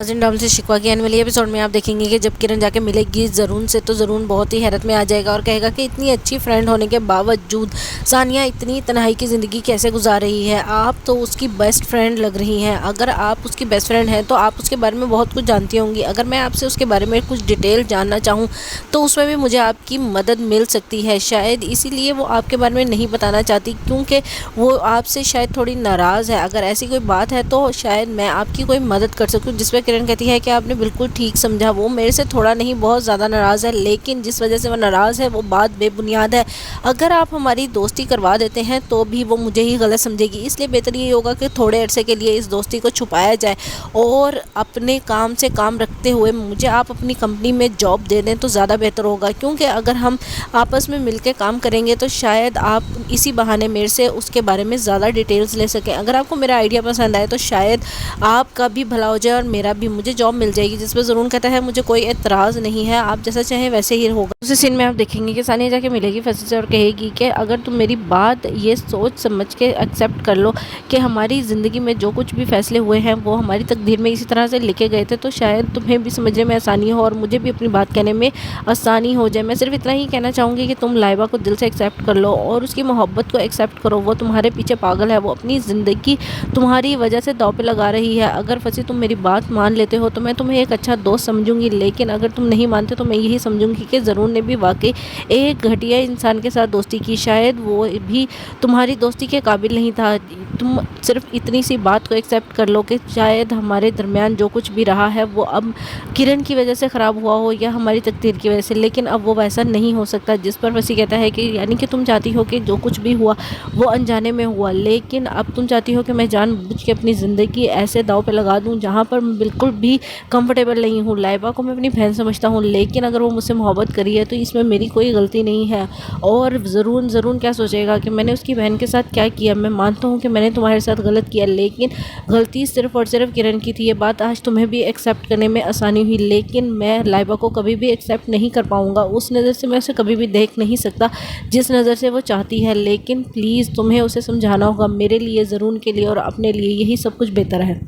नाज़रीन, डॉम से शिकवा की आने वाली एपिसोड में आप देखेंगे कि जब किरण जाके मिलेगी ज़रून से तो ज़रून बहुत ही हैरत में आ जाएगा और कहेगा कि इतनी अच्छी फ्रेंड होने के बावजूद सानिया इतनी तन्हाई की ज़िंदगी कैसे गुजार रही है। आप तो उसकी बेस्ट फ्रेंड लग रही हैं। अगर आप उसकी बेस्ट फ्रेंड हैं तो आप उसके बारे में बहुत कुछ जानती होंगी। अगर मैं आपसे उसके बारे में कुछ डिटेल जानना चाहूँ तो उसमें भी मुझे आपकी मदद मिल सकती है। शायद इसीलिए वो आपके बारे में नहीं बताना चाहती, क्योंकि वो आपसे शायद थोड़ी नाराज़ है। अगर ऐसी कोई बात है तो शायद मैं आपकी कोई मदद कर सकूँ। जिस पर किरण कहती है कि आपने बिल्कुल ठीक समझा, वो मेरे से थोड़ा नहीं बहुत ज़्यादा नाराज़ है, लेकिन जिस वजह से वो नाराज़ है वो बात बेबुनियाद है। अगर आप हमारी दोस्ती करवा देते हैं तो भी वो मुझे ही गलत समझेगी, इसलिए बेहतर ये होगा कि थोड़े अरसे के लिए इस दोस्ती को छुपाया जाए और अपने काम से काम रखते हुए मुझे आप अपनी कंपनी में जॉब दे दें तो ज़्यादा बेहतर होगा। क्योंकि अगर हम आपस में मिल के काम करेंगे तो शायद आप इसी बहाने मेरे से उसके बारे में ज़्यादा डिटेल्स ले सकें। अगर आपको मेरा आइडिया पसंद आए तो शायद आपका भी भला हो जाए और मेरा भी, मुझे जॉब मिल जाएगी। जिस पर ज़रूर कहता है मुझे कोई एतराज़ नहीं है, आप जैसा चाहें वैसे ही होगा। उसी सीन में आप देखेंगे कि सानिया जाके मिलेगी फैसल से और कहेगी कि अगर तुम मेरी बात ये सोच समझ के एक्सेप्ट कर लो कि हमारी ज़िंदगी में जो कुछ भी फैसले हुए हैं वो हमारी तकदीर में इसी तरह से लिखे गए थे, तो शायद तुम्हें भी समझने में आसानी हो और मुझे भी अपनी बात कहने में आसानी हो जाए। मैं सिर्फ इतना ही कहना चाहूँगी कि तुम लाइबा को दिल से एक्सेप्ट कर लो और उसकी मोहब्बत को एक्सेप्ट करो। वो तुम्हारे पीछे पागल है, वो अपनी ज़िंदगी तुम्हारी वजह से दांव पे लगा रही है। अगर फंसी तुम मेरी बात मान लेते हो तो मैं तुम्हें एक अच्छा दोस्त समझूंगी, लेकिन अगर तुम नहीं मानते तो मैं यही समझूंगी कि ज़रूर ने भी वाकई एक घटिया इंसान के साथ दोस्ती की। शायद वो भी तुम्हारी दोस्ती के काबिल नहीं था। तुम सिर्फ इतनी सी बात को एक्सेप्ट कर लो कि शायद हमारे दरमियान जो कुछ भी रहा है वो अब किरण की वजह से ख़राब हुआ हो या हमारी तकदीर की वजह से, लेकिन अब वो वैसा नहीं हो सकता। जिस पर वसी कहता है कि यानी कि तुम चाहती हो कि जो कुछ भी हुआ वो अनजाने में हुआ, लेकिन अब तुम चाहती हो कि मैं जानबूझ के अपनी ज़िंदगी ऐसे दांव पे लगा दूं जहां पर मैं बिल्कुल भी कंफर्टेबल नहीं हूँ। लाइबा को मैं अपनी बहन समझता हूँ, लेकिन अगर वो मुझसे मोहब्बत करी है तो इसमें मेरी कोई गलती नहीं है। और ज़रूर ज़रूर क्या सोचेगा कि मैंने उसकी बहन के साथ क्या किया। मैं मानता हूँ कि मैंने तुम्हारे साथ गलत किया, लेकिन गलती सिर्फ और सिर्फ किरण की थी। ये बात आज तुम्हें भी एक्सेप्ट करने में आसानी हुई, लेकिन मैं लाइबा को कभी भी एक्सेप्ट नहीं कर पाऊँगा। उस नज़र से मैं उसे कभी भी देख नहीं सकता जिस नज़र से वो चाहती है, लेकिन प्लीज़ तुम्हें उसे समझाना होगा। मेरे लिए, ज़रूर के लिए और अपने लिए यही सब कुछ बेहतर है।